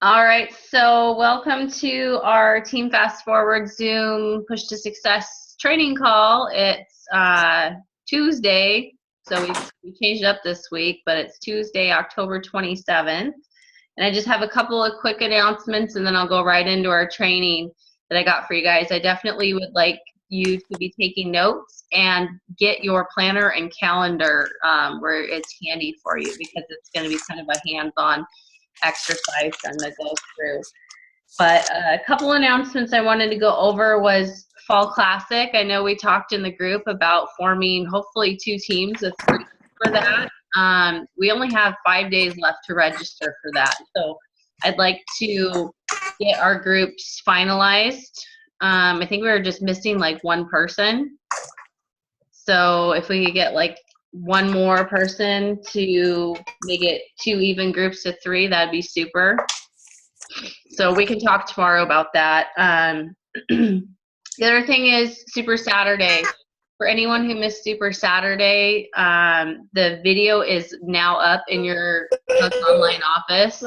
All right, so welcome to our Team Fast Forward Zoom Push to Success training call. It's Tuesday, so we changed it up this week, but it's Tuesday, October 27th. And I just have a couple of quick announcements, and then I'll go right into our training that I got for you guys. I definitely would like you to be taking notes and get your planner and calendar where it's handy for you, because it's going to be kind of a hands-on exercise I'm going to go through. But a couple announcements I wanted to go over was Fall Classic. I know we talked in the group about forming hopefully 2 teams of 3 for that. We only have 5 days left to register for that. So I'd like to get our groups finalized. I think we were just missing like 1 person. So if we could get like 1 more person to make it 2 even groups of 3, that'd be super. So we can talk tomorrow about that. The other thing is Super Saturday. For anyone who missed Super Saturday, the video is now up in your online office.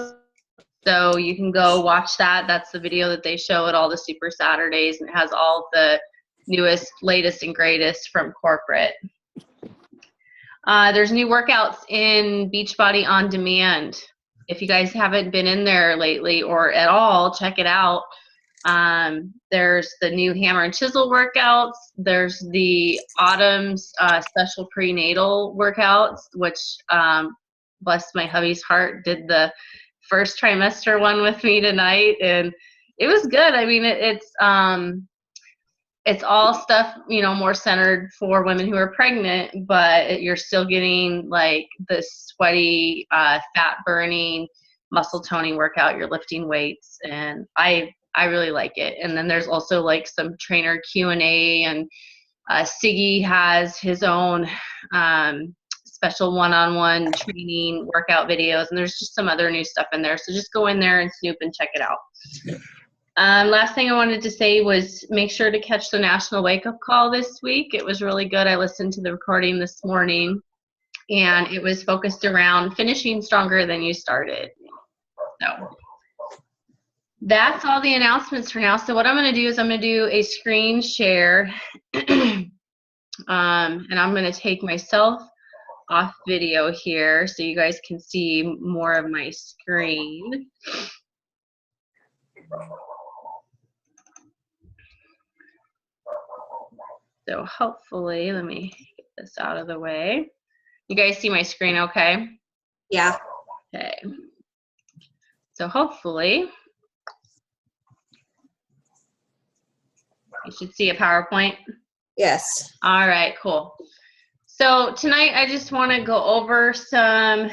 So you can go watch that. That's the video that they show at all the Super Saturdays, and it has all the newest, latest, and greatest from corporate. There's new workouts in Beachbody On Demand. If you guys haven't been in there lately or at all, check it out. There's the new hammer and chisel workouts. There's the Autumn's special prenatal workouts, which, bless my hubby's heart, did the first trimester one with me tonight, and it was good. I mean, it's all stuff, more centered for women who are pregnant, but you're still getting like the sweaty, fat burning, muscle toning workout. You're lifting weights, and I really like it. And then there's also like some trainer Q&A, and Siggy has his own special one-on-one training workout videos, and there's just some other new stuff in there. So just go in there and snoop and check it out. Last thing I wanted to say was make sure to catch the National Wake Up Call this week. It was really good. I listened to the recording this morning, and it was focused around finishing stronger than you started. So that's all the announcements for now. So what I'm going to do is I'm going to do a screen share, and I'm going to take myself off video here so you guys can see more of my screen. So hopefully, let me get this out of the way. You guys see my screen okay? Yeah. Okay. So hopefully, you should see a PowerPoint. Yes. All right, cool. So tonight I just want to go over some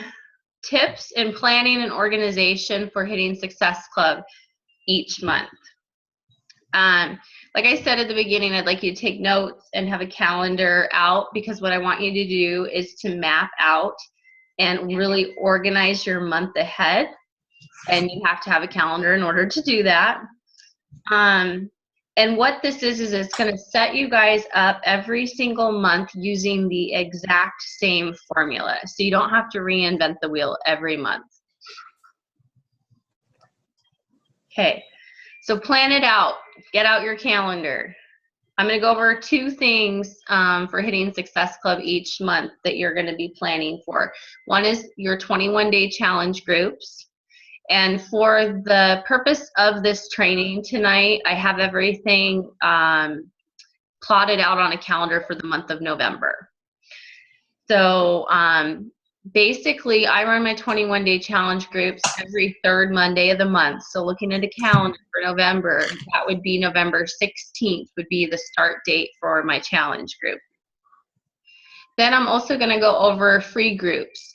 tips in planning and organization for hitting Success Club each month. Like I said at the beginning, I'd like you to take notes and have a calendar out, because what I want you to do is to map out and really organize your month ahead. And you have to have a calendar in order to do that. And what this is it's going to set you guys up every single month using the exact same formula. So you don't have to reinvent the wheel every month. Okay, so plan it out. Get out your calendar. I'm going to go over 2 things for hitting Success Club each month that you're going to be planning for. One is your 21-day challenge groups. And for the purpose of this training tonight, I have everything plotted out on a calendar for the month of November. So basically, I run my 21-day challenge groups every 3rd Monday of the month. So looking at a calendar for November, that would be November 16th would be the start date for my challenge group. Then I'm also going to go over free groups.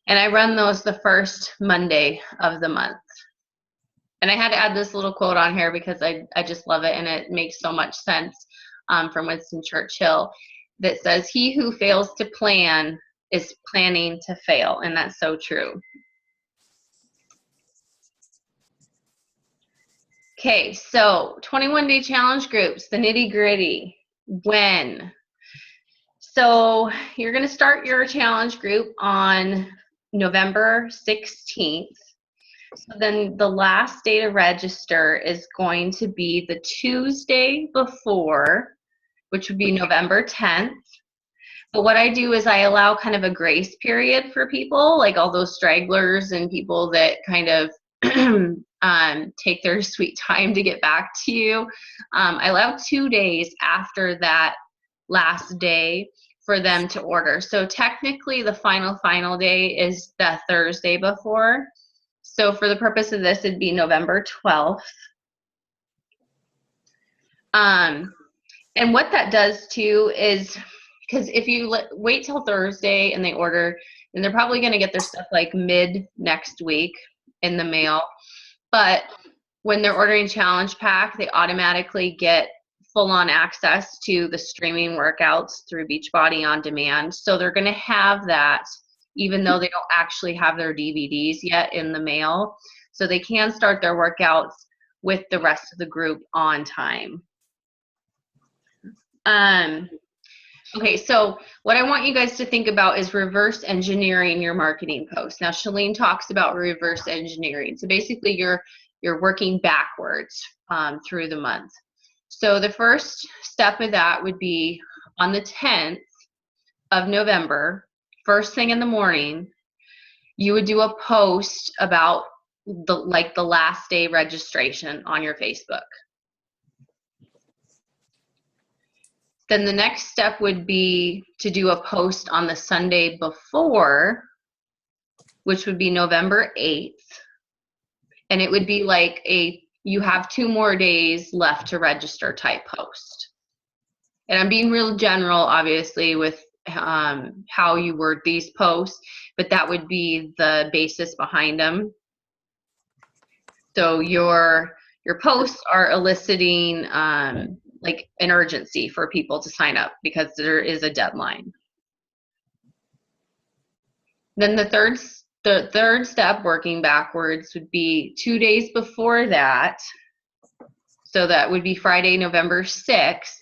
And I run those the 1st Monday of the month. And I had to add this little quote on here because I just love it, and it makes so much sense from Winston Churchill, that says, "He who fails to plan is planning to fail." And that's so true. Okay, so 21-day challenge groups, the nitty-gritty. When? So you're going to start your challenge group on November 16th. So then the last day to register is going to be the Tuesday before, which would be November 10th. But what I do is I allow kind of a grace period for people, like all those stragglers and people that kind of take their sweet time to get back to you. I allow 2 days after that last day for them to order. So technically the final day is the Thursday before. So for the purpose of this, it'd be November 12th. And what that does too is, because if you wait till Thursday and they order, then they're probably going to get their stuff like mid next week in the mail. But when they're ordering Challenge Pack, they automatically get full-on access to the streaming workouts through Beachbody On Demand. So they're going to have that even though they don't actually have their DVDs yet in the mail. So they can start their workouts with the rest of the group on time. Okay, so what I want you guys to think about is reverse engineering your marketing posts. Now, Chalene talks about reverse engineering. So basically, you're working backwards through the month. So the first step of that would be on the 10th of November, first thing in the morning, you would do a post about the last day registration on your Facebook. Then the next step would be to do a post on the Sunday before, which would be November 8th. And it would be like you have 2 more days left to register type post. And I'm being real general, obviously, with how you word these posts, but that would be the basis behind them. So your posts are eliciting like an urgency for people to sign up because there is a deadline. Then the third step, working backwards, would be 2 days before that. So that would be Friday, November 6th.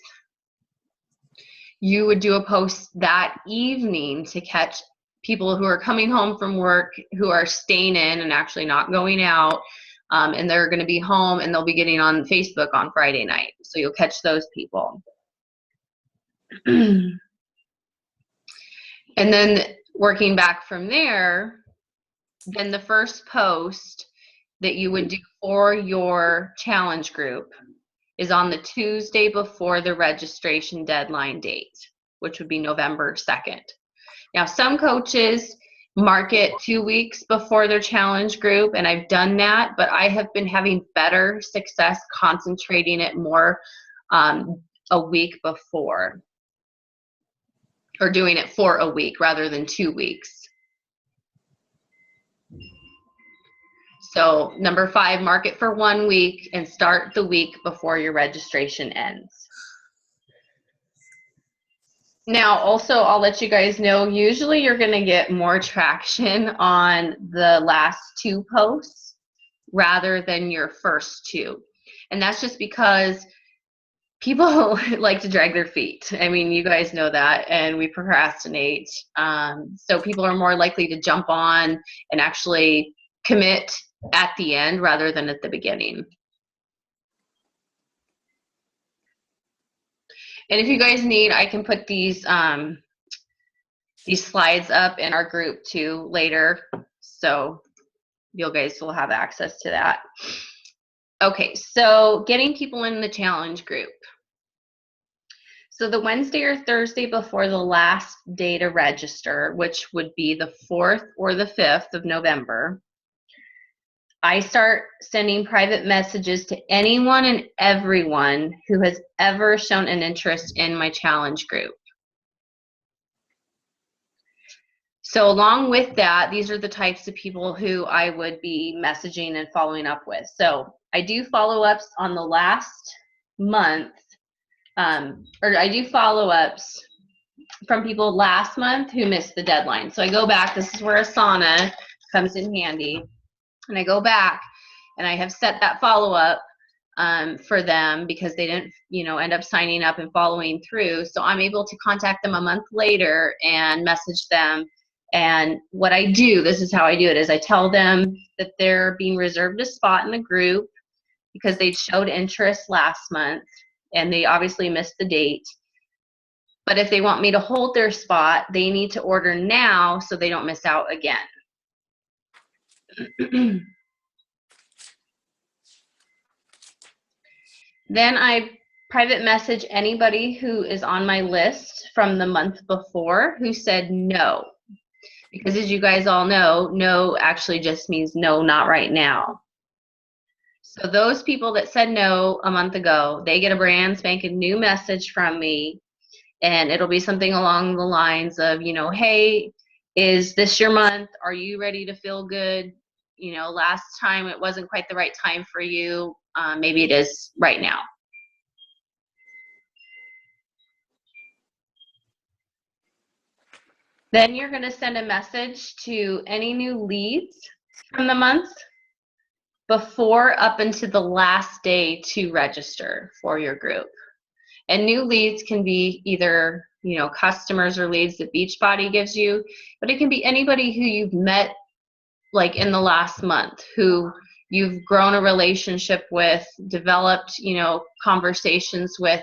You would do a post that evening to catch people who are coming home from work, who are staying in and actually not going out. And they're going to be home and they'll be getting on Facebook on Friday night. So you'll catch those people. And then working back from there, then the first post that you would do for your challenge group is on the Tuesday before the registration deadline date, which would be November 2nd. Now, some coaches mark it 2 weeks before their challenge group, and I've done that, but I have been having better success concentrating it more a week before, or doing it for a week rather than 2 weeks. So number 5, mark it for 1 week and start the week before your registration ends. Now, also, I'll let you guys know, usually you're going to get more traction on the last 2 posts rather than your first 2. And that's just because people like to drag their feet. I mean, you guys know that, and we procrastinate. So people are more likely to jump on and actually commit at the end rather than at the beginning. And if you guys need, I can put these slides up in our group too later, so you guys will have access to that. Okay, so getting people in the challenge group. So the Wednesday or Thursday before the last day to register, which would be the 4th or the 5th of November, I start sending private messages to anyone and everyone who has ever shown an interest in my challenge group. So along with that, these are the types of people who I would be messaging and following up with. So I do follow-ups on the last month, or I do follow-ups from people last month who missed the deadline. So I go back, this is where Asana comes in handy. And I go back and I have set that follow-up for them because they didn't, end up signing up and following through. So I'm able to contact them a month later and message them And what I do, this is how I do it, is I tell them that they're being reserved a spot in the group because they showed interest last month and they obviously missed the date. But if they want me to hold their spot, they need to order now so they don't miss out again. Then I private message anybody who is on my list from the month before who said no. Because as you guys all know, no actually just means no, not right now. So those people that said no a month ago, they get a brand spanking new message from me, and it'll be something along the lines of, you know, hey, is this your month? Are you ready to feel good? You know, last time it wasn't quite the right time for you. Maybe it is right now. Then you're going to send a message to any new leads from the month before up until the last day to register for your group. And new leads can be either, you know, customers or leads that Beachbody gives you, but it can be anybody who you've met like in the last month, who you've grown a relationship with, developed, you know, conversations with,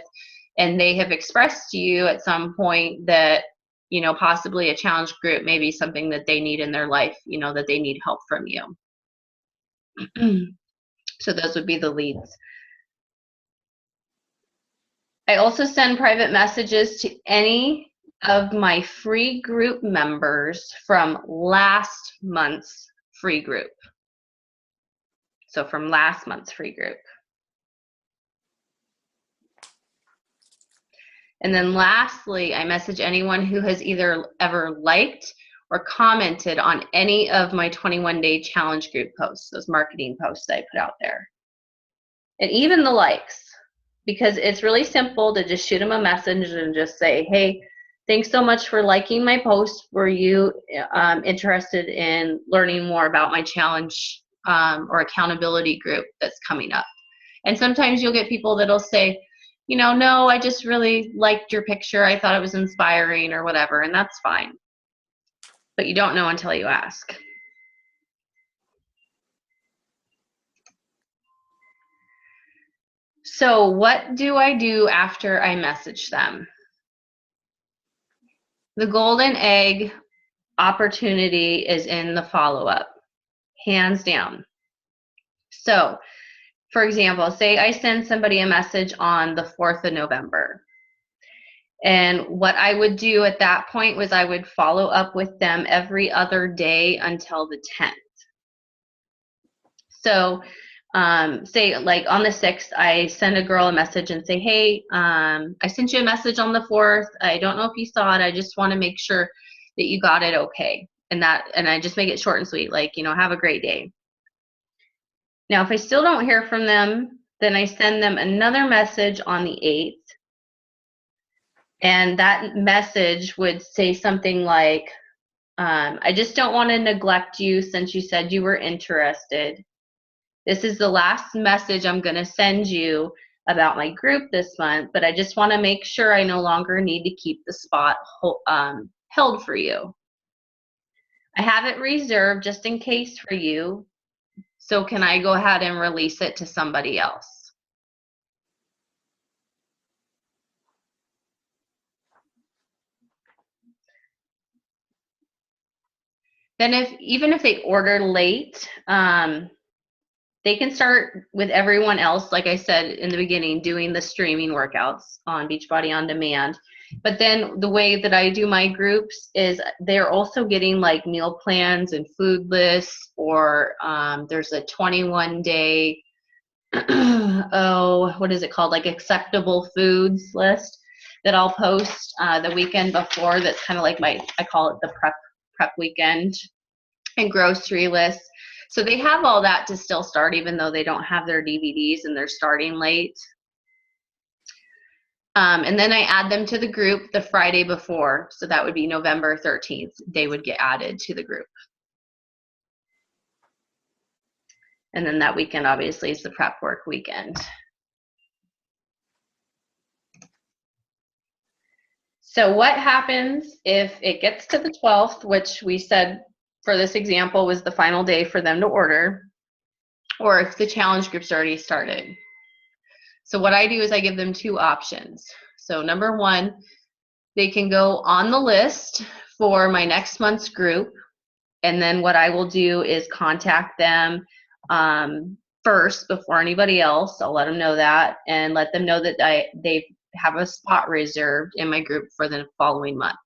and they have expressed to you at some point that, you know, possibly a challenge group may be something that they need in their life, you know, that they need help from you. So those would be the leads. I also send private messages to any of my free group members from last month's free group. So from last month's free group. And then lastly, I message anyone who has either ever liked or commented on any of my 21-day challenge group posts, those marketing posts I put out there. And even the likes, because it's really simple to just shoot them a message and just say, hey, thanks so much for liking my post. Were you interested in learning more about my challenge or accountability group that's coming up? And sometimes you'll get people that'll say, you know, no, I just really liked your picture. I thought it was inspiring or whatever, and that's fine. But you don't know until you ask. So what do I do after I message them? The golden egg opportunity is in the follow-up, hands down. So, for example, say I send somebody a message on the 4th of November. And what I would do at that point was I would follow up with them every other day until the 10th. So say like on the 6th, I send a girl a message and say, hey, I sent you a message on the 4th. I don't know if you saw it. I just want to make sure that you got it okay. And I just make it short and sweet, like, you know, have a great day. Now, if I still don't hear from them, then I send them another message on the 8th. And that message would say something like, I just don't want to neglect you since you said you were interested. This is the last message I'm going to send you about my group this month, but I just want to make sure I no longer need to keep the spot held for you. I have it reserved just in case for you, so can I go ahead and release it to somebody else? Then even if they order late, they can start with everyone else, like I said in the beginning, doing the streaming workouts on Beachbody On Demand. But then the way that I do my groups is they're also getting like meal plans and food lists, or there's a 21-day, what is it called? Like acceptable foods list that I'll post the weekend before. That's kind of like I call it the prep weekend, and grocery lists. So they have all that to still start, even though they don't have their DVDs and they're starting late. And then I add them to the group the Friday before. So that would be November 13th. They would get added to the group. And then that weekend, obviously, is the prep work weekend. So what happens if it gets to the 12th, which we said for this example was the final day for them to order, or if the challenge group's already started? So what I do is I give them two options. So number one, they can go on the list for my next month's group, and then what I will do is contact them first before anybody else. I'll let them know that and let them know that they have a spot reserved in my group for the following month.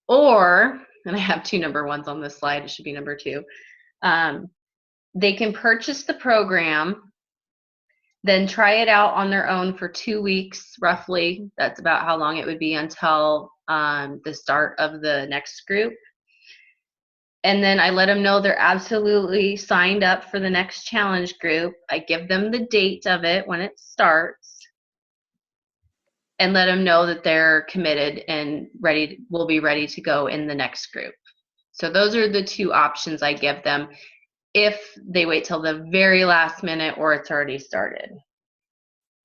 Or, and I have two number ones on this slide, it should be number two, they can purchase the program, then try it out on their own for 2 weeks, roughly. That's about how long it would be until the start of the next group. And then I let them know they're absolutely signed up for the next challenge group. I give them the date of it when it starts and let them know that they're committed and will be ready to go in the next group. So those are the two options I give them if they wait till the very last minute or it's already started.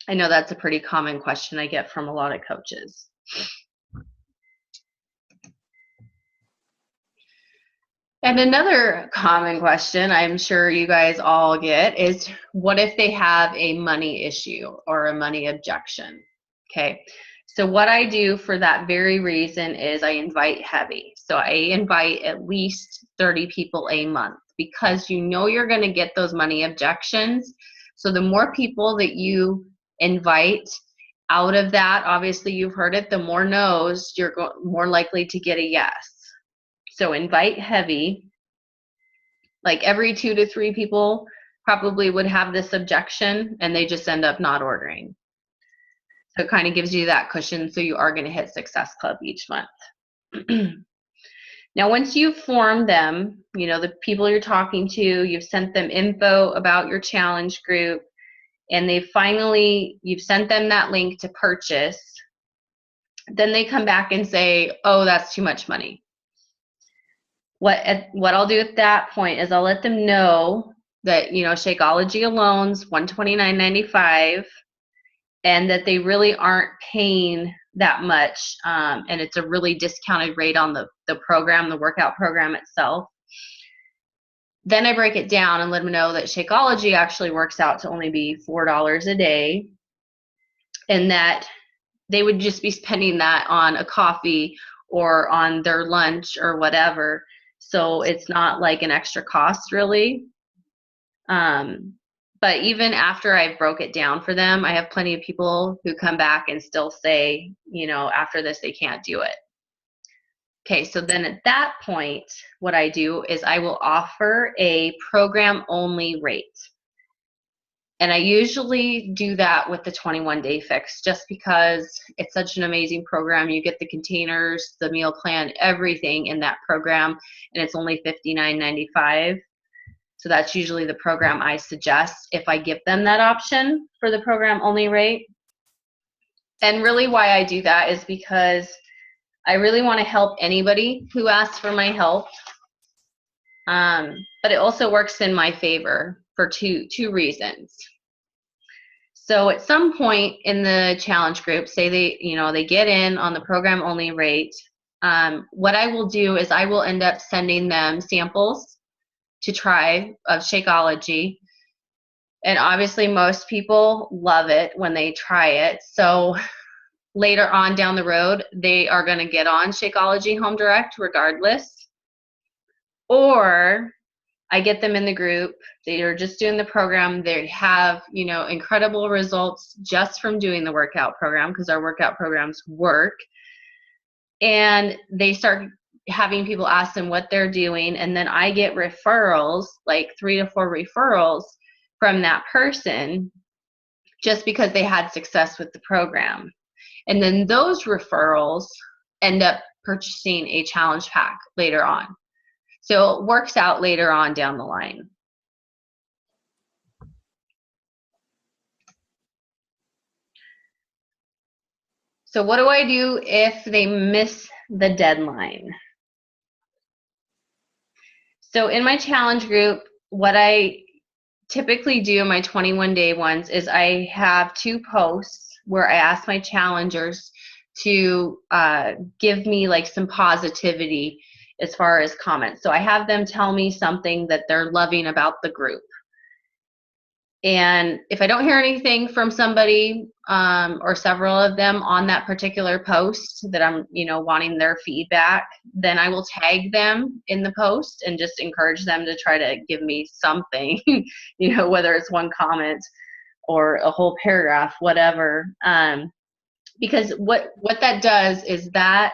I know that's a pretty common question I get from a lot of coaches. And another common question I'm sure you guys all get is, what if they have a money issue or a money objection? Okay, so what I do for that very reason is I invite heavy. So I invite at least 30 people a month because you know you're going to get those money objections. So the more people that you invite out of that, obviously you've heard it, the more no's, you're more likely to get a yes. So invite heavy. Like every 2 to 3 people probably would have this objection and they just end up not ordering. So it kind of gives you that cushion so you are going to hit Success Club each month. Now, once you've formed them, you know, the people you're talking to, you've sent them info about your challenge group, and you've sent them that link to purchase, then they come back and say, oh, that's too much money. What I'll do at that point is I'll let them know that, you know, Shakeology alone's $129.95 and that they really aren't paying that much, and it's a really discounted rate on the program, the workout program itself. Then I break it down and let them know that Shakeology actually works out to only be $4 a day, and that they would just be spending that on a coffee or on their lunch or whatever. So it's not like an extra cost really. But even after I broke it down for them, I have plenty of people who come back and still say, you know, after this, they can't do it. Okay, so then at that point, what I do is I will offer a program-only rate. And I usually do that with the 21-day fix just because it's such an amazing program. You get the containers, the meal plan, everything in that program, and it's only $59.95. So that's usually the program I suggest if I give them that option for the program-only rate. And really why I do that is because I really want to help anybody who asks for my help. But it also works in my favor for two reasons. So at some point in the challenge group, say they get in on the program only rate, what I will do is I will end up sending them samples to try of Shakeology. And obviously most people love it when they try it. So later on down the road, they are going to get on Shakeology Home Direct regardless. Or I get them in the group, they are just doing the program, they have, you know, incredible results just from doing the workout program, because our workout programs work, and they start having people ask them what they're doing, and then I get referrals, like 3 to 4 referrals from that person just because they had success with the program. And then those referrals end up purchasing a challenge pack later on. So it works out later on down the line. So what do I do if they miss the deadline? So in my challenge group, what I typically do in my 21-day ones is I have 2 posts where I ask my challengers to give me like some positivity as far as comments. So I have them tell me something that they're loving about the group. And if I don't hear anything from somebody or several of them on that particular post that I'm, wanting their feedback, then I will tag them in the post and just encourage them to try to give me something, whether it's one comment or a whole paragraph, whatever. Because what that does is that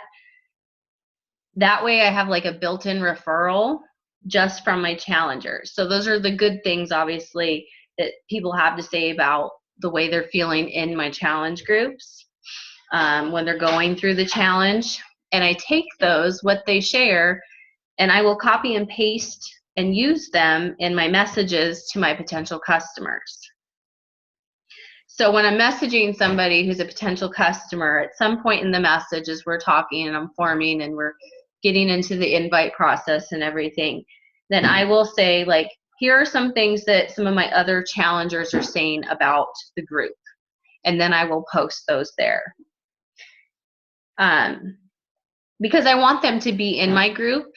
way I have like a built-in referral just from my challengers. So those are the good things, obviously, that people have to say about the way they're feeling in my challenge groups when they're going through the challenge. And I take those, what they share, and I will copy and paste and use them in my messages to my potential customers. So when I'm messaging somebody who's a potential customer, at some point in the message as we're talking and I'm forming and we're getting into the invite process and everything, then I will say, like, here are some things that some of my other challengers are saying about the group. And then I will post those there. Because I want them to be in my group,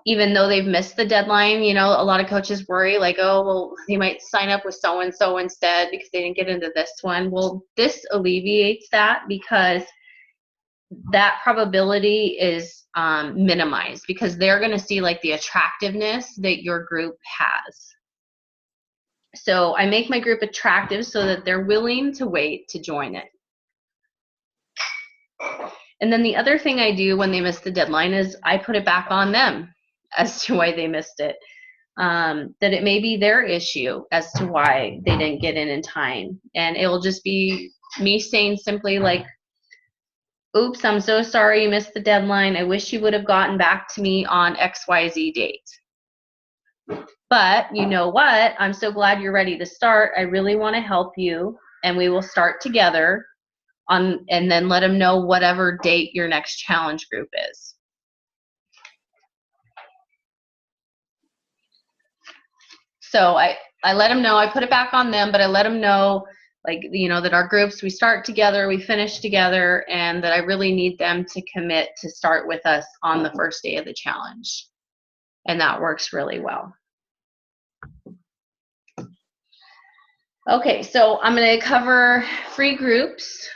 even though they've missed the deadline. A lot of coaches worry, like, oh, well, they might sign up with so-and-so instead because they didn't get into this one. Well, this alleviates that because that probability is minimized because they're going to see like the attractiveness that your group has. So I make my group attractive so that they're willing to wait to join it. And then the other thing I do when they miss the deadline is I put it back on them as to why they missed it. That it may be their issue as to why they didn't get in time. And it will just be me saying simply like, oops, I'm so sorry you missed the deadline. I wish you would have gotten back to me on XYZ date. But you know what? I'm so glad you're ready to start. I really want to help you, and we will start together on, and then let them know whatever date your next challenge group is. So I let them know, I put it back on them, but I let them know, like, that our groups, we start together, we finish together, and that I really need them to commit to start with us on the first day of the challenge. And that works really well. Okay, so I'm going to cover free groups.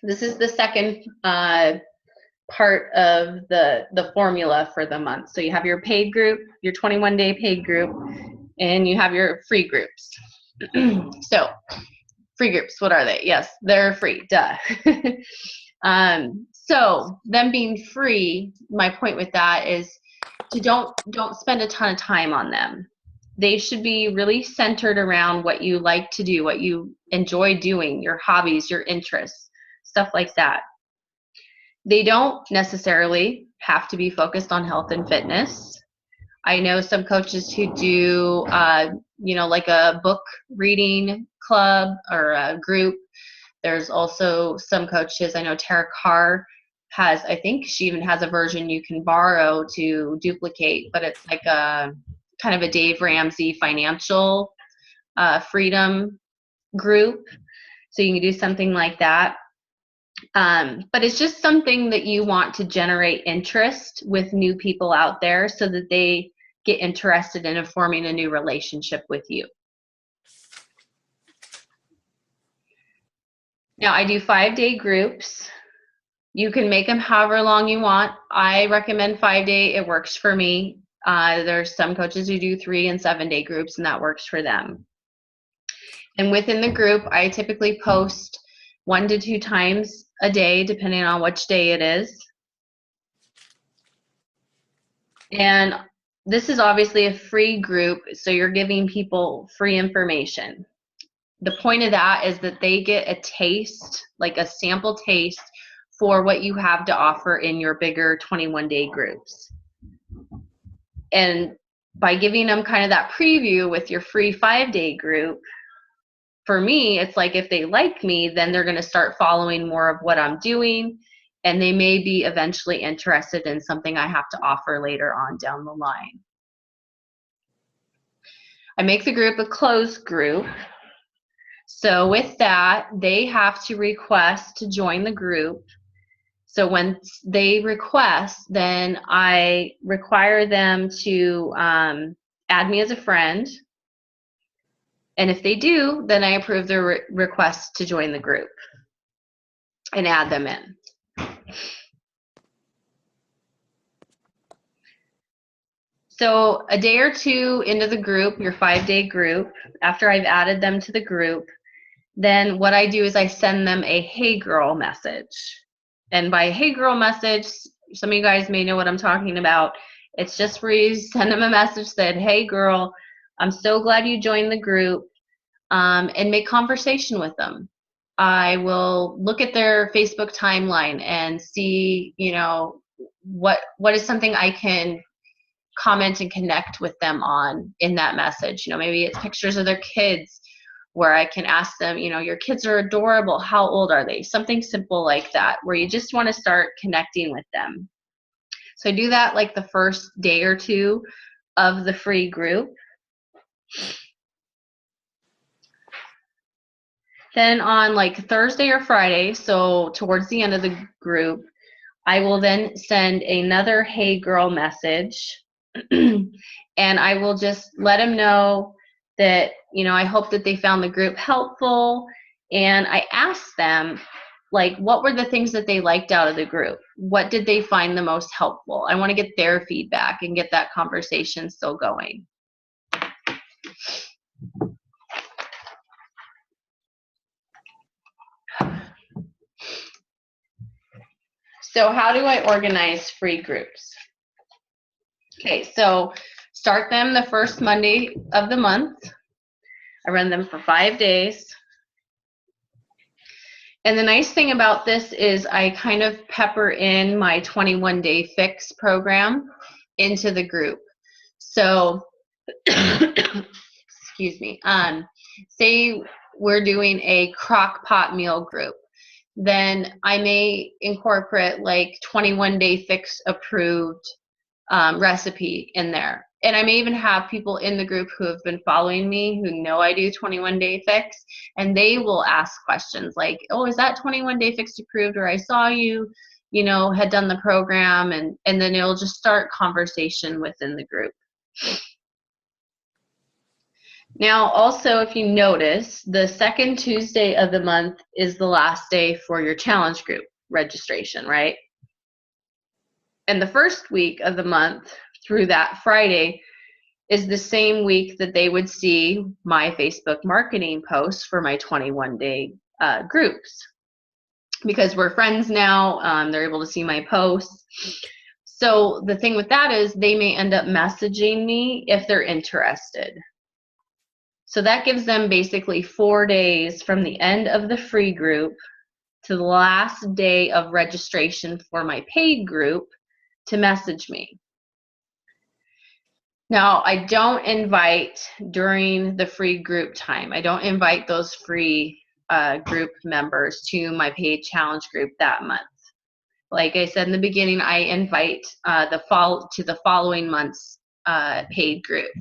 This is the second part of the formula for the month. So you have your paid group, your 21-day paid group, and you have your free groups. So free groups, what are they? Yes, they're free, duh. So them being free, my point with that is to don't spend a ton of time on them. They should be really centered around what you like to do, what you enjoy doing, your hobbies, your interests, stuff like that. They don't necessarily have to be focused on health and fitness. I know some coaches who do, like a book reading club or a group. There's also some coaches, I know Tara Carr has, I think she even has a version you can borrow to duplicate, but it's like a kind of a Dave Ramsey financial freedom group. So you can do something like that. But it's just something that you want to generate interest with new people out there so that they get interested in forming a new relationship with you. Now, I do 5-day groups. You can make them however long you want. I recommend 5-day. It works for me. There's some coaches who do 3 and 7-day groups, and that works for them. And within the group, I typically post 1 to 2 times a day, depending on which day it is. And this is obviously a free group, so you're giving people free information. The point of that is that they get a taste, like a sample taste, for what you have to offer in your bigger 21-day groups. And by giving them kind of that preview with your free 5-day group, for me, it's like if they like me, then they're going to start following more of what I'm doing, and they may be eventually interested in something I have to offer later on down the line. I make the group a closed group. So with that, they have to request to join the group. So when they request, then I require them to add me as a friend. And if they do, then I approve their request to join the group and add them in. So a day or two into the group, your 5-day group, after I've added them to the group, then what I do is I send them a "Hey Girl" message. And by "Hey Girl" message, some of you guys may know what I'm talking about. It's just where you send them a message that, "Hey girl, I'm so glad you joined the group," and make conversation with them. I will look at their Facebook timeline and see, what is something I can comment and connect with them on in that message. Maybe it's pictures of their kids where I can ask them, your kids are adorable. How old are they? Something simple like that, where you just want to start connecting with them. So I do that like the first day or two of the free group. Then on like Thursday or Friday, so towards the end of the group, I will then send another "Hey Girl" message. And I will just let them know that, I hope that they found the group helpful. And I ask them, like, what were the things that they liked out of the group? What did they find the most helpful? I want to get their feedback and get that conversation still going. So how do I organize free groups? Okay, so start them the first Monday of the month. I run them for 5 days. And the nice thing about this is I kind of pepper in my 21-day fix program into the group. So, excuse me, say we're doing a crock pot meal group, then I may incorporate like 21-day fix approved recipe in there. And I may even have people in the group who have been following me who know I do 21-day fix, and they will ask questions like, "Oh, is that 21-day fix approved?" Or "I saw you, had done the program," and then it'll just start conversation within the group. Now, also, if you notice, the second Tuesday of the month is the last day for your challenge group registration, right? And the first week of the month through that Friday is the same week that they would see my Facebook marketing posts for my 21-day groups. Because we're friends now, they're able to see my posts. So the thing with that is they may end up messaging me if they're interested. So that gives them basically 4 days from the end of the free group to the last day of registration for my paid group to message me. Now, I don't invite during the free group time. I don't invite those free group members to my paid challenge group that month. Like I said in the beginning, I invite to the following month's paid group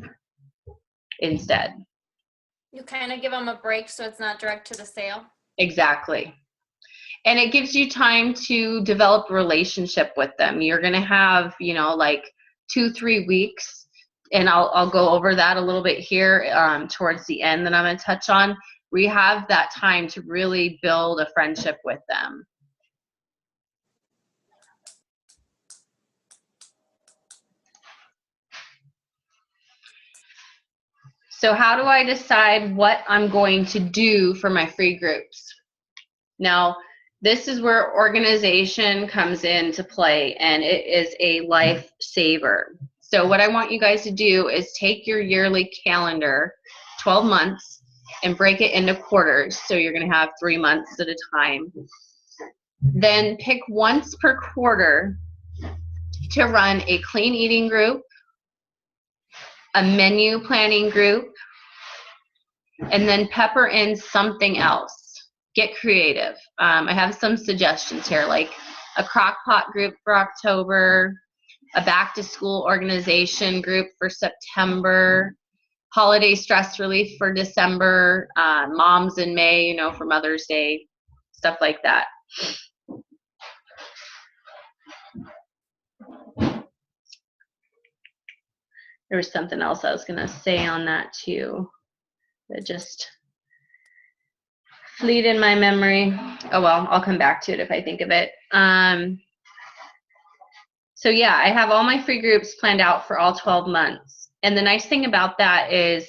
instead. You kind of give them a break so it's not direct to the sale. Exactly. And it gives you time to develop a relationship with them. You're going to have, like 2-3 weeks, and I'll go over that a little bit here towards the end that I'm going to touch on. We have that time to really build a friendship with them. So how do I decide what I'm going to do for my free groups? Now, this is where organization comes into play, and it is a lifesaver. So what I want you guys to do is take your yearly calendar, 12 months, and break it into quarters. So you're going to have 3 months at a time. Then pick once per quarter to run a clean eating group, a menu planning group, and then pepper in something else. Get creative. I have some suggestions here, like a crock pot group for October, a back to school organization group for September, holiday stress relief for December, moms in May, you know, for Mother's Day, stuff like that. There was something else I was going to say on that too that just fleed in my memory. Oh, well, I'll come back to it if I think of it. So yeah, I have all my free groups planned out for all 12 months. And the nice thing about that is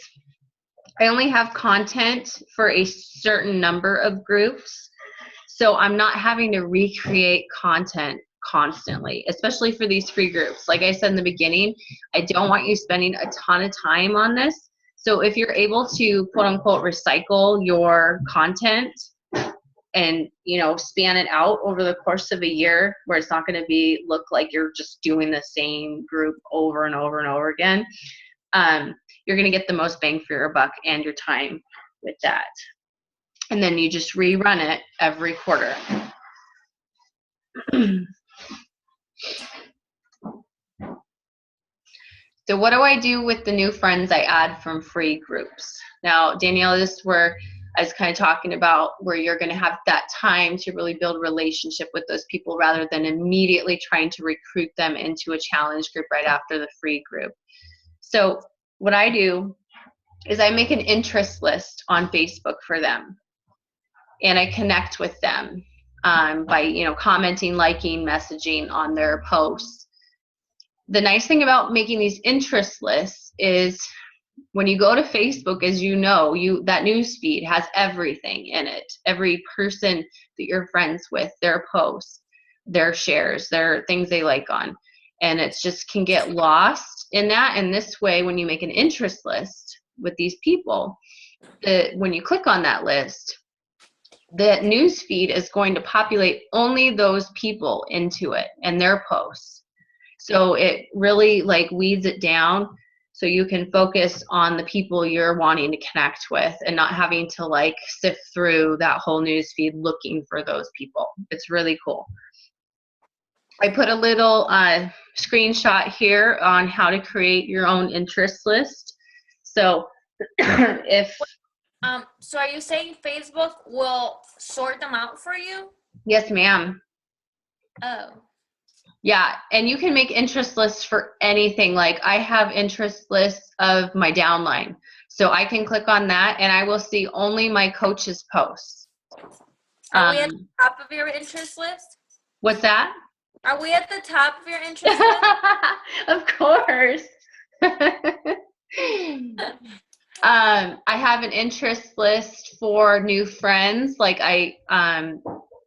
I only have content for a certain number of groups. So I'm not having to recreate content constantly, especially for these free groups. Like I said in the beginning, I don't want you spending a ton of time on this. So if you're able to quote unquote recycle your content and, you know, span it out over the course of a year where it's not going to look like you're just doing the same group over and over and over again, you're going to get the most bang for your buck and your time with that. And then you just rerun it every quarter. So what do I do with the new friends I add from free groups? Now, Danielle, this is where I was kind of talking about where you're going to have that time to really build a relationship with those people rather than immediately trying to recruit them into a challenge group right after the free group. So what I do is I make an interest list on Facebook for them. And I connect with them by, you know, commenting, liking, messaging on their posts. The nice thing about making these interest lists is when you go to Facebook, as you know, that news feed has everything in it. Every person that you're friends with, their posts, their shares, their things they like on. And it just can get lost in that. And this way, when you make an interest list with these people, when you click on that list, the news feed is going to populate only those people into it and their posts. So it really like weeds it down so you can focus on the people you're wanting to connect with and not having to like sift through that whole news feed looking for those people. It's really cool. I put a little screenshot here on how to create your own interest list. So if So are you saying Facebook will sort them out for you? yes, ma'am. Oh. Yeah, and you can make interest lists for anything. Like I have interest lists of my downline. So I can click on that and I will see only my coach's posts. Are we at the top of your interest list? What's that? Are we at the top of your interest list? Of course. I have an interest list for new friends. Like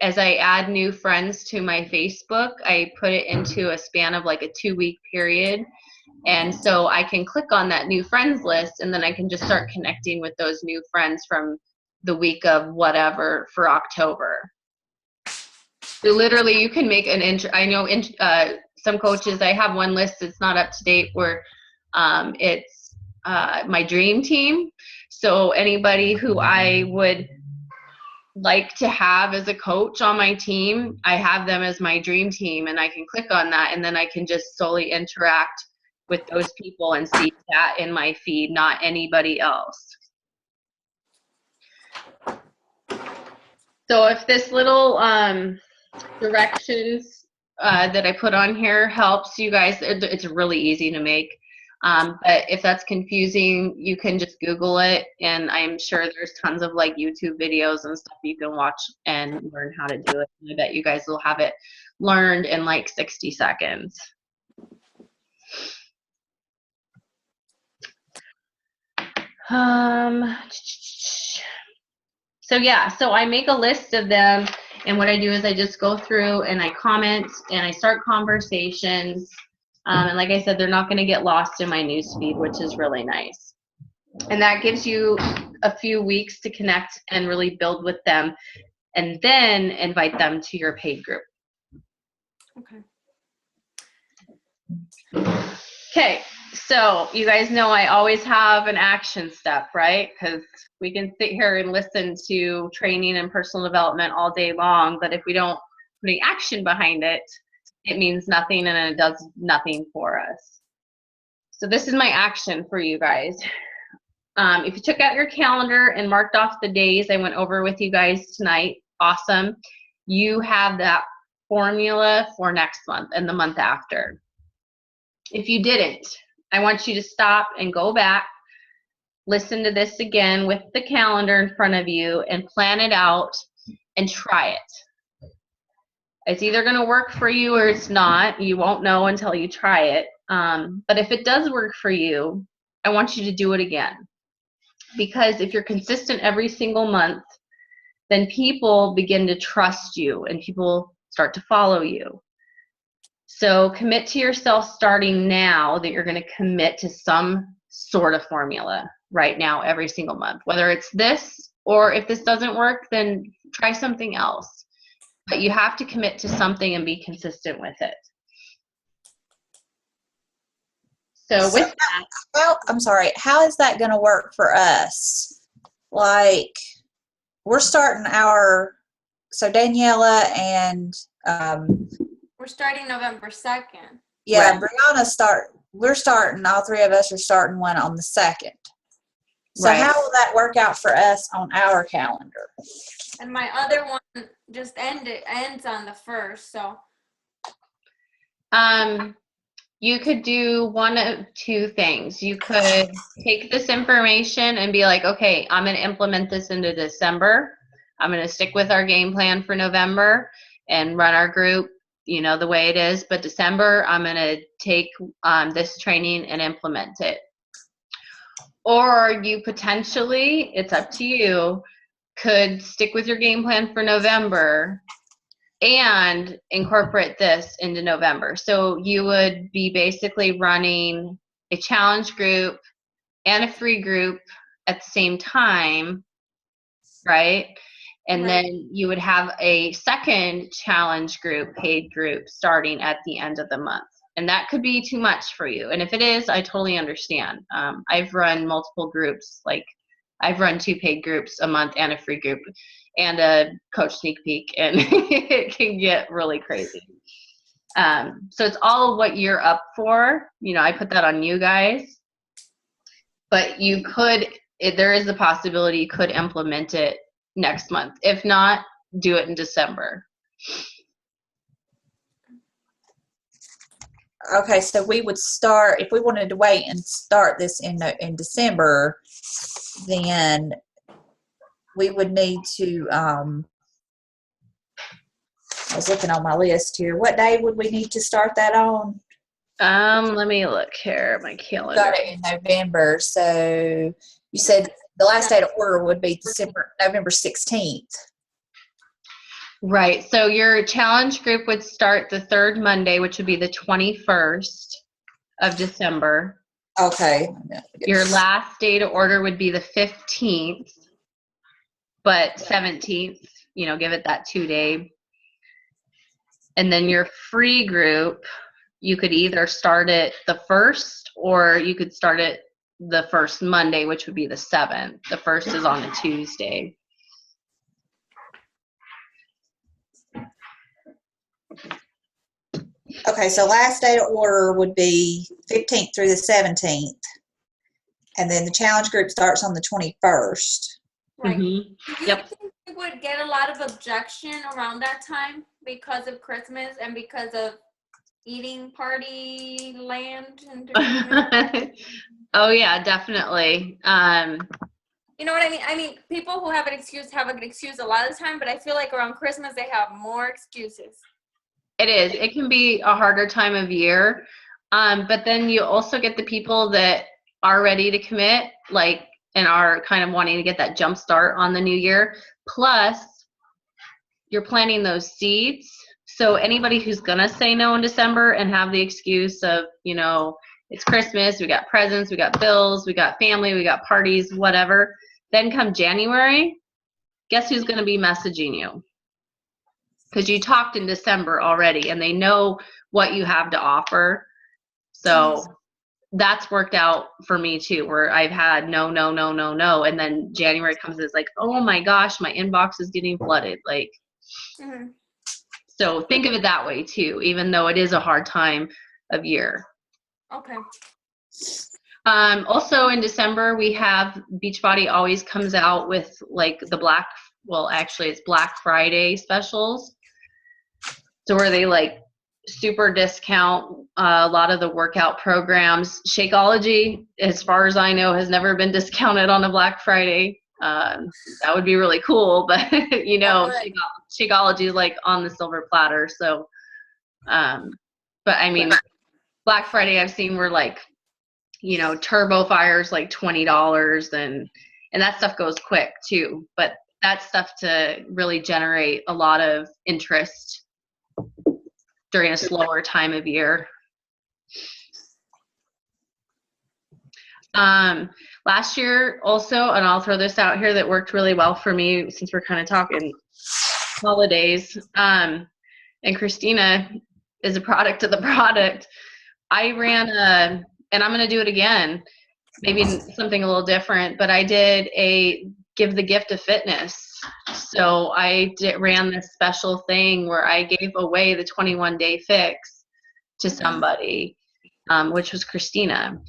as I add new friends to my Facebook, I put it into a span of like a 2-week period. And so I can click on that new friends list and then I can just start connecting with those new friends from the week of whatever for October. So literally you can make I know some coaches, I have one list that's not up to date where it's my dream team. So anybody who I would like to have as a coach on my team, I have them as my dream team and I can click on that and then I can just solely interact with those people and see that in my feed, not anybody else. So if this little directions that I put on here helps you guys, it's really easy to make. But if that's confusing, you can just Google it, and I'm sure there's tons of like YouTube videos and stuff you can watch and learn how to do it. And I bet you guys will have it learned in like 60 seconds. So yeah, so I make a list of them, and what I do is I just go through and I comment and I start conversations. And like I said, they're not going to get lost in my newsfeed, which is really nice. And that gives you a few weeks to connect and really build with them, and then invite them to your paid group. Okay, so you guys know I always have an action step, right? Because we can sit here and listen to training and personal development all day long, but if we don't put any action behind it, it means nothing and it does nothing for us. So this is my action for you guys. If you took out your calendar and marked off the days I went over with you guys tonight, awesome. You have that formula for next month and the month after. If you didn't, I want you to stop and go back, listen to this again with the calendar in front of you, and plan it out and try it. It's either going to work for you or it's not. You won't know until you try it. But if it does work for you, I want you to do it again. Because if you're consistent every single month, then people begin to trust you and people start to follow you. So commit to yourself starting now that you're going to commit to some sort of formula right now every single month. Whether it's this, or if this doesn't work, then try something else. But you have to commit to something and be consistent with it. So with that, Well, I'm sorry. How is that going to work for us? Like, we're starting so Daniela and, We're starting November 2nd. yeah, Right. we're starting, all three of us are starting one on the 2nd. So Right. how will that work out for us on our calendar? And my other one just ends on the 1st, so. You could do one of two things. You could take this information and be like, okay, I'm going to implement this into December. I'm going to stick with our game plan for November and run our group, the way it is. But December, I'm going to take this training and implement it. Or you potentially, it's up to you, could stick with your game plan for November and incorporate this into November. So you would be basically running a challenge group and a free group at the same time, right? And Right. then you would have a second challenge group, paid group, starting at the end of the month. And that could be too much for you. And if it is, I totally understand. I've run multiple groups, like I've run 2 paid groups a month and a free group and a coach sneak peek, and it can get really crazy. So it's all what you're up for. I put that on you guys. But you could, there is a possibility you could implement it next month. If not, do it in December. Okay, so we would start, if we wanted to wait and start this in December, then we would need to, I was looking on my list here. What day would we need to start that on? Let me look here, my calendar. Got it in November. So you said the last day to order would be November 16th. Right. So your challenge group would start the 3rd Monday, which would be the 21st of December. Okay. Your last day to order would be the 15th, but 17th, give it that 2-day. And then your free group, you could either start it the 1st or you could start it the 1st Monday, which would be the 7th. The 1st is on a Tuesday. Okay, so last day to order would be 15th through the 17th. And then the challenge group starts on the 21st. Right. Mm-hmm. Do you Yep. think we would get a lot of objection around that time because of Christmas and because of eating party land entertainment? Oh yeah, definitely. You know what I mean? I mean, people who have an excuse a lot of the time, but I feel like around Christmas they have more excuses. It is. It can be a harder time of year. But then you also get the people that are ready to commit, and are kind of wanting to get that jump start on the new year. Plus, you're planting those seeds. So anybody who's going to say no in December and have the excuse of, it's Christmas, we got presents, we got bills, we got family, we got parties, whatever. Then come January, guess who's going to be messaging you? Because you talked in December already and they know what you have to offer. So that's worked out for me too, where I've had no. And then January comes and it's like, oh my gosh, my inbox is getting flooded. So think of it that way too, even though it is a hard time of year. Okay. Also in December, we have Beachbody always comes out with like actually it's Black Friday specials. So where they like super discount a lot of the workout programs. Shakeology, as far as I know, has never been discounted on a Black Friday. That would be really cool, but you know, Shakeology is like on the silver platter. So, but I mean, Black Friday I've seen were like, you know, Turbo Fire's like $20 and that stuff goes quick too. But that's stuff to really generate a lot of interest during a slower time of year. Last year also, and I'll throw this out here that worked really well for me since we're kind of talking holidays, and Christina is a product of the product. I ran and I'm going to do it again, maybe something a little different, but I did a give the gift of fitness. So I ran this special thing where I gave away the 21-day fix to somebody, which was Christina.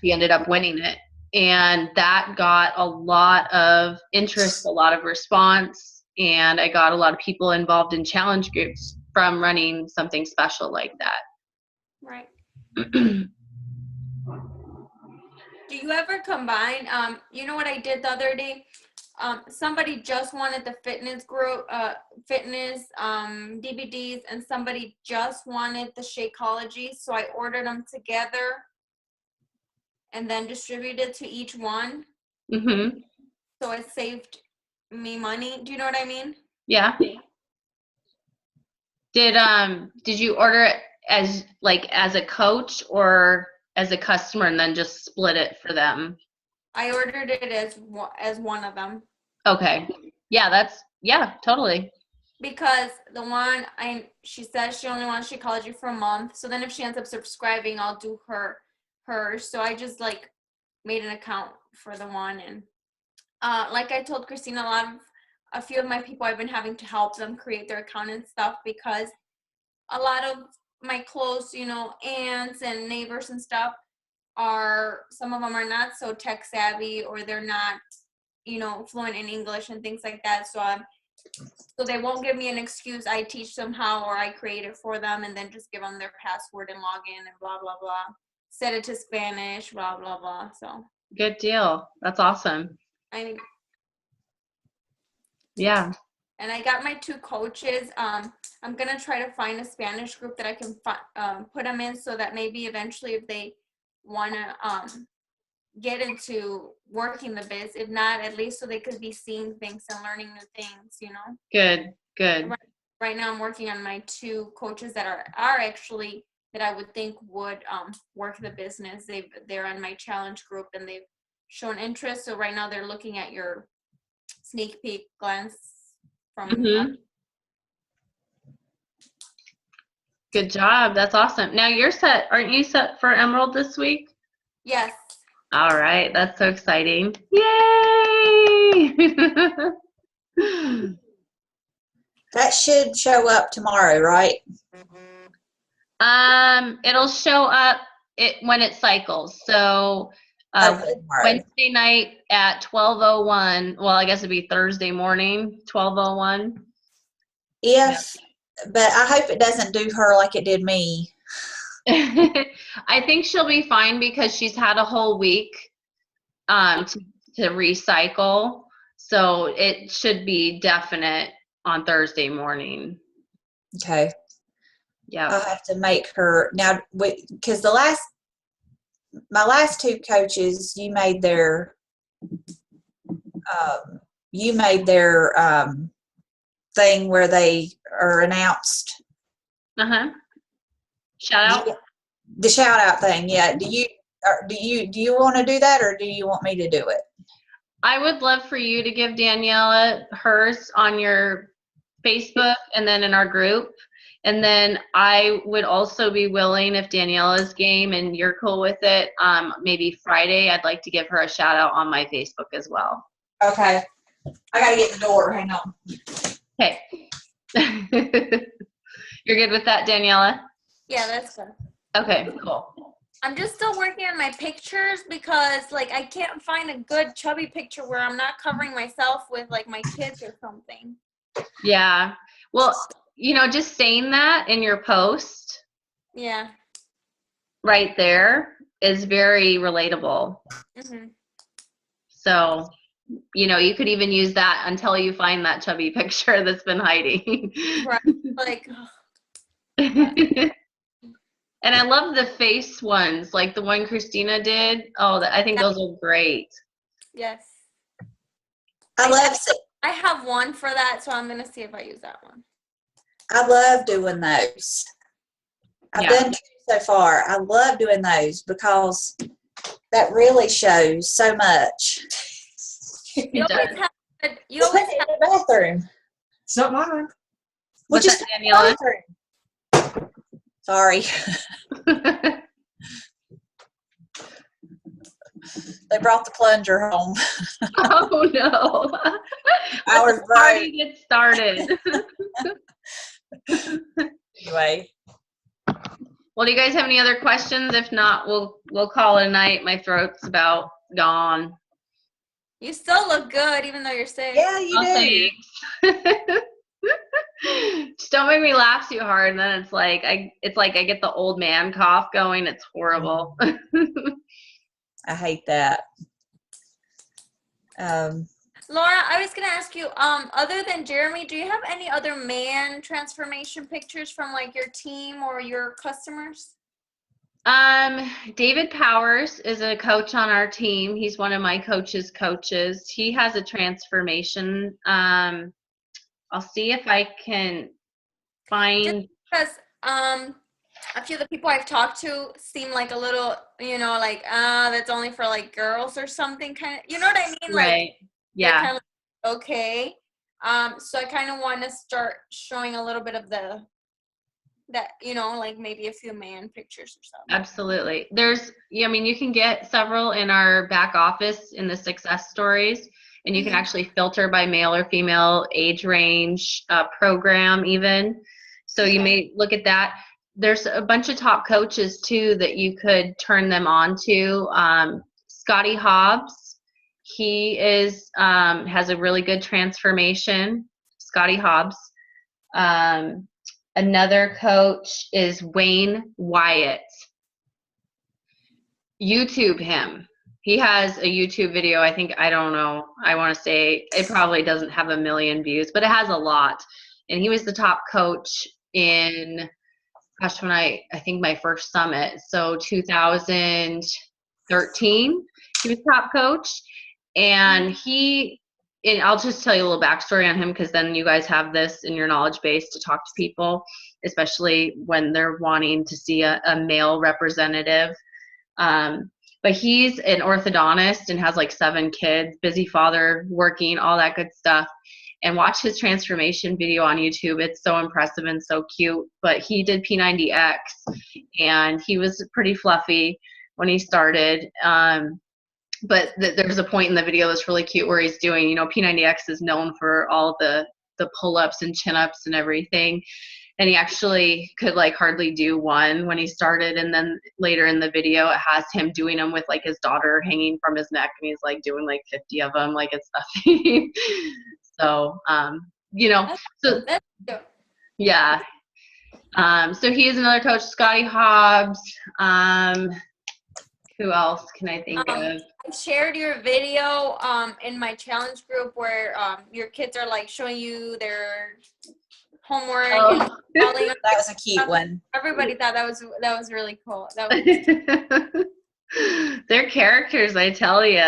She ended up winning it. And that got a lot of interest, a lot of response, and I got a lot of people involved in challenge groups from running something special like that. Right. Do you ever combine, you know what I did the other day? Somebody just wanted the fitness group, DVDs, and somebody just wanted the Shakeology. So I ordered them together and then distributed to each one. Mm-hmm. So it saved me money. Do you know what I mean? Yeah. Did you order it as a coach or as a customer and then just split it for them? I ordered it as one of them. Okay. Yeah, totally. Because the one she says she only wants Shakeology for a month. So then if she ends up subscribing, I'll do hers. So I just like made an account for the one, and like I told Christina, a few of my people I've been having to help them create their account and stuff, because a lot of my close, you know, aunts and neighbors and stuff some of them are not so tech savvy, or they're not, you know, fluent in English and things like that. So they won't give me an excuse. I teach them how, or I create it for them and then just give them their password and log in and blah, blah, blah. Set it to Spanish, blah, blah, blah. So good deal. That's awesome. Yeah. And I got my 2 coaches. I'm going to try to find a Spanish group that I can put them in, so that maybe eventually if they want to get into working the biz, if not, at least so they could be seeing things and learning new things, you know? Good. Right now I'm working on my 2 coaches that are actually, that I would think would work the business. They're on my challenge group and they've shown interest. So right now they're looking at your sneak peek glance from Good job. That's awesome. Now aren't you set for Emerald this week? Yes. All right. That's so exciting. Yay! That should show up tomorrow, right? It'll show up when it cycles. So Wednesday night at 12:01. Well, I guess it'd be Thursday morning, 12:01. But I hope it doesn't do her like it did me. I think she'll be fine because she's had a whole week to recycle. So it should be definite on Thursday morning. Okay. Yeah. I'll have to make her now, because my last 2 coaches, you made their thing where they are announced. Shout out. The shout out thing. Yeah. Do you want to do that, or do you want me to do it? I would love for you to give Daniela hers on your Facebook and then in our group. And then I would also be willing, if Daniela's game and you're cool with it, maybe Friday, I'd like to give her a shout out on my Facebook as well. Okay. I got to get the door. Hang on. Okay. You're good with that, Daniela? Yeah, that's good. Okay, cool. I'm just still working on my pictures because like I can't find a good chubby picture where I'm not covering myself with like my kids or something. Yeah. Well, just saying that in your post Yeah. right there is very relatable. Hmm. So, you could even use that until you find that chubby picture that's been hiding. Right. Like, And I love the face ones, like the one Christina did. Oh, I think those are great. yes. I love I have one for that, so I'm gonna see if I use that one. I love doing those. I've Yeah. done two so far. I love doing those because that really shows so much. You It always does. have. You Just put always it have. in the bathroom. It's not mine. Well, What's just that, put it in Daniela? the bathroom. Sorry. They brought the plunger home. Oh no. Ours Let the party get started. Anyway, Well, do you guys have any other questions? If not, we'll call it a night. My throat's about gone. You still look good, even though you're sick. yeah, you do. Thanks. Just don't make me laugh too hard, and then it's like I get the old man cough going. It's horrible. I hate that. Laura, I was gonna ask you, other than Jeremy, do you have any other man transformation pictures from like your team or your customers? David Powers is a coach on our team. He's one of my coaches' coaches. He has a transformation. I'll see if I can find. Because a few of the people I've talked to seem like a little, like that's only for like girls or something kind of. You know what I mean? Like Right. they're Yeah. kind of like, okay. So I kind of want to start showing a little bit of that, like maybe a few man pictures or something. Absolutely. You can get several in our back office in the success stories, and you can actually filter by male or female, age range, program even. So you may look at that. There's a bunch of top coaches too that you could turn them on to. Scotty Hobbs, he has a really good transformation. Scotty Hobbs. Another coach is Wayne Wyatt. YouTube him. He has a YouTube video. I don't know. I want to say it probably doesn't have 1 million views, but it has a lot. And he was the top coach in, when I think my first summit. So 2013, he was top coach. And I'll just tell you a little backstory on him, because then you guys have this in your knowledge base to talk to people, especially when they're wanting to see a male representative. But he's an orthodontist and has like 7 kids, busy father, working, all that good stuff. And watch his transformation video on YouTube. It's so impressive and so cute. But he did P90X, and he was pretty fluffy when he started. But there's a point in the video that's really cute where he's doing, P90X is known for all the pull-ups and chin-ups and everything. And he actually could like hardly do one when he started. And then later in the video, it has him doing them with like his daughter hanging from his neck. And he's like doing like 50 of them, like it's nothing. So, so That's cute. yeah. So he is another coach, Scotty Hobbs. Who else can I think of? I shared your video in my challenge group where your kids are like showing you their homework. Oh. And telling them. that was a cute one. Everybody thought that was really cool. That was They're characters, I tell you.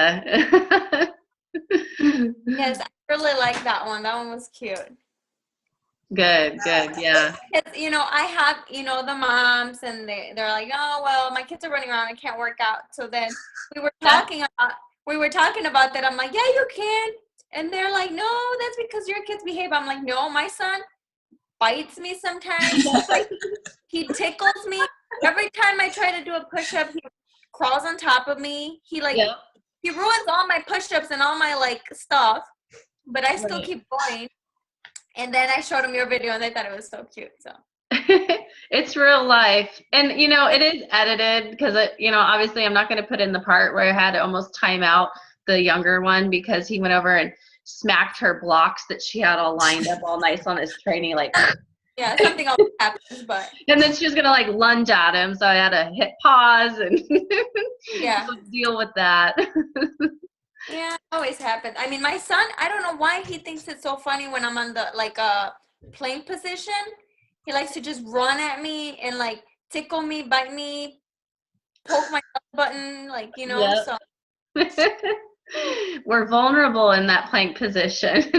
yes, I really like that one. That one was cute. Good, yeah. Because, I have, the moms and they're like, oh, well, my kids are running around. I can't work out. So then we were talking about that. I'm like, yeah, you can. And they're like, no, that's because your kids behave. I'm like, no, my son bites me sometimes. Like, he tickles me. Every time I try to do a push-up, he crawls on top of me. He ruins all my push-ups and all my like stuff. But I still keep going. And then I showed them your video, and they thought it was so cute. So It's real life. And, it is edited because, obviously I'm not going to put in the part where I had to almost time out the younger one because he went over and smacked her blocks that she had all lined up all nice on his training, like. Yeah, something always happens, but. And then she was going to, like, lunge at him, so I had to hit pause and Yeah. deal with that. Yeah, it always happens. I mean, my son, I don't know why he thinks it's so funny when I'm on the, like, plank position. He likes to just run at me and, like, tickle me, bite me, poke my button, like, Yep. so. We're vulnerable in that plank position.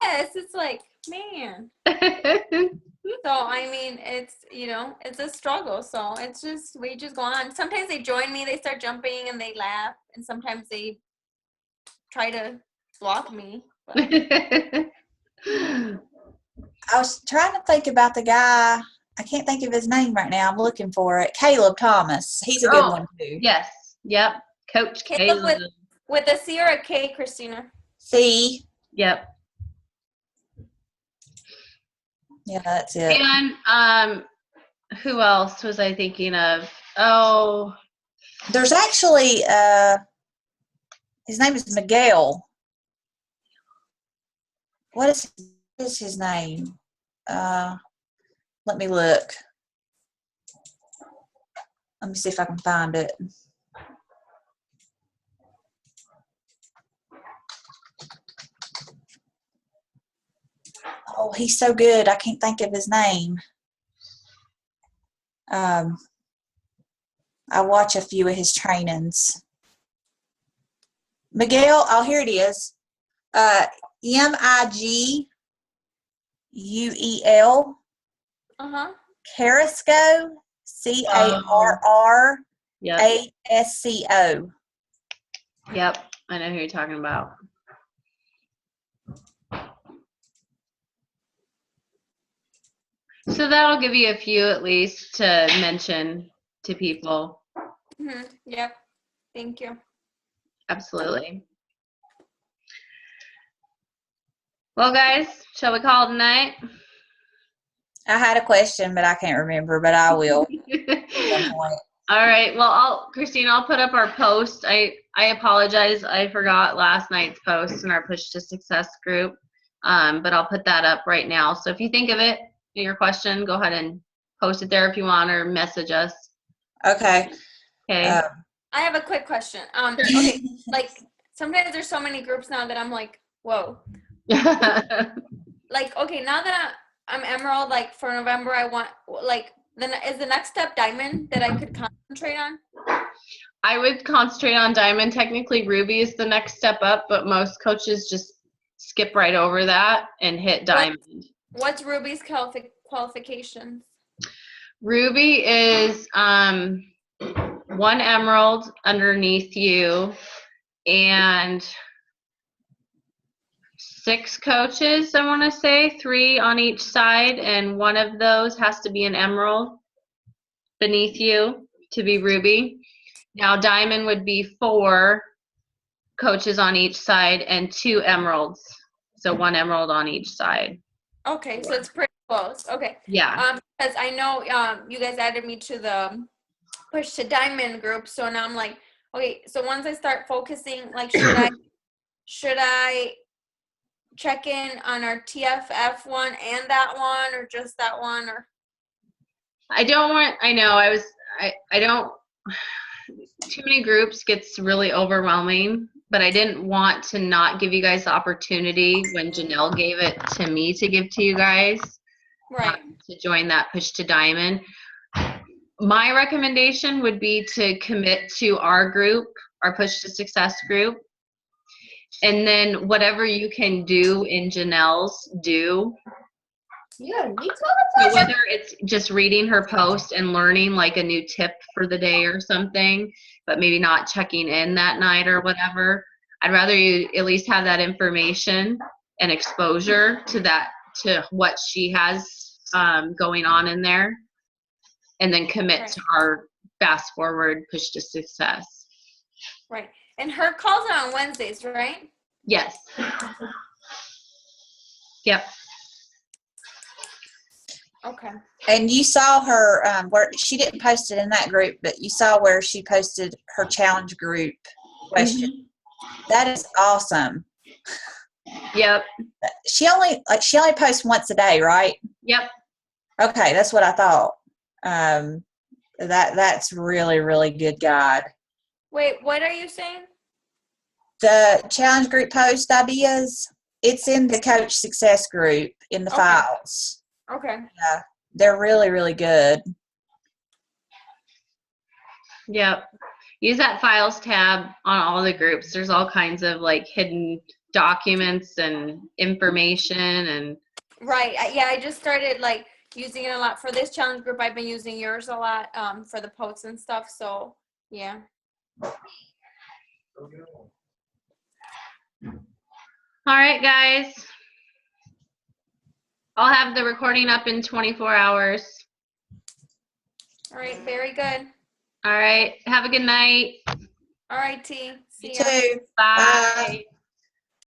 Yes, it's like, man. So, I mean, it's, it's a struggle. So it's just, we just go on. Sometimes they join me, they start jumping and they laugh. And sometimes they try to block me. But. I was trying to think about the guy. I can't think of his name right now. I'm looking for it. Caleb Thomas. He's a good one too. Yes. Yep. Coach Caleb. With a C or a K, Christina? C. Yep. Yeah, that's it. And who else was I thinking of? Oh, there's actually his name is Miguel. What is his name? Let me look. Let me see if I can find it. Oh, he's so good. I can't think of his name. I watch a few of his trainings. Miguel, oh, here it is. Miguel. Carrasco. Carrasco. Yep, I know who you're talking about. So that'll give you a few at least to mention to people. Mm-hmm. Yep. Thank you. Absolutely. Well, guys, shall we call it a night? I had a question, but I can't remember, but I will. All right. Well, Christine, I'll put up our post. I apologize. I forgot last night's post in our Push to Success group, but I'll put that up right now. So if you think of it, your question, go ahead and post it there if you want, or message us. Okay. Okay. I have a quick question. Okay, like sometimes there's so many groups now that I'm like, whoa. Like, okay, now that I'm Emerald, like for November, I want, like, then is the next step Diamond that I could concentrate on? I would concentrate on Diamond. Technically, Ruby is the next step up, but most coaches just skip right over that and hit Diamond. What's Ruby's qualifications? Ruby is 1 Emerald underneath you and 6 coaches, I want to say, 3 on each side, and one of those has to be an Emerald beneath you to be Ruby. Now Diamond would be 4 coaches on each side and 2 Emeralds, so 1 Emerald on each side. Okay, so it's pretty close. Okay. Yeah. Because I know you guys added me to the Push to Diamond group, so now I'm like, okay, so once I start focusing, like, should I check in on our TFF one and that one, or just that one? Or I don't, too many groups gets really overwhelming, but I didn't want to not give you guys the opportunity when Janelle gave it to me to give to you guys. Right. To join that Push to Diamond. My recommendation would be to commit to our group, our Push to Success group. And then whatever you can do in Janelle's, do. Yeah, So whether it's just reading her post and learning like a new tip for the day or something, but maybe not checking in that night or whatever, I'd rather you at least have that information and exposure to that, to what she has going on in there, and then commit to our Fast Forward Push to Success. Right. And her calls are on Wednesdays, right? Yes. Yep. Okay. And you saw her where she didn't post it in that group, but you saw where she posted her challenge group question. That is awesome. Yep. She only posts once a day, right? Yep. Okay, that's what I thought. That's really, really good guide. Wait, what are you saying? The challenge group post ideas, it's in the coach success group in the Okay. files. Okay. Yeah, they're really, really good. Yep. Use that files tab on all the groups. There's all kinds of like hidden documents and information and Right. Yeah, I just started like using it a lot for this challenge group. I've been using yours a lot for the posts and stuff. So yeah. all right, guys. I'll have the recording up in 24 hours. All right. Very good. All right. Have a good night. All right, T. See You ya. too. Bye. Bye.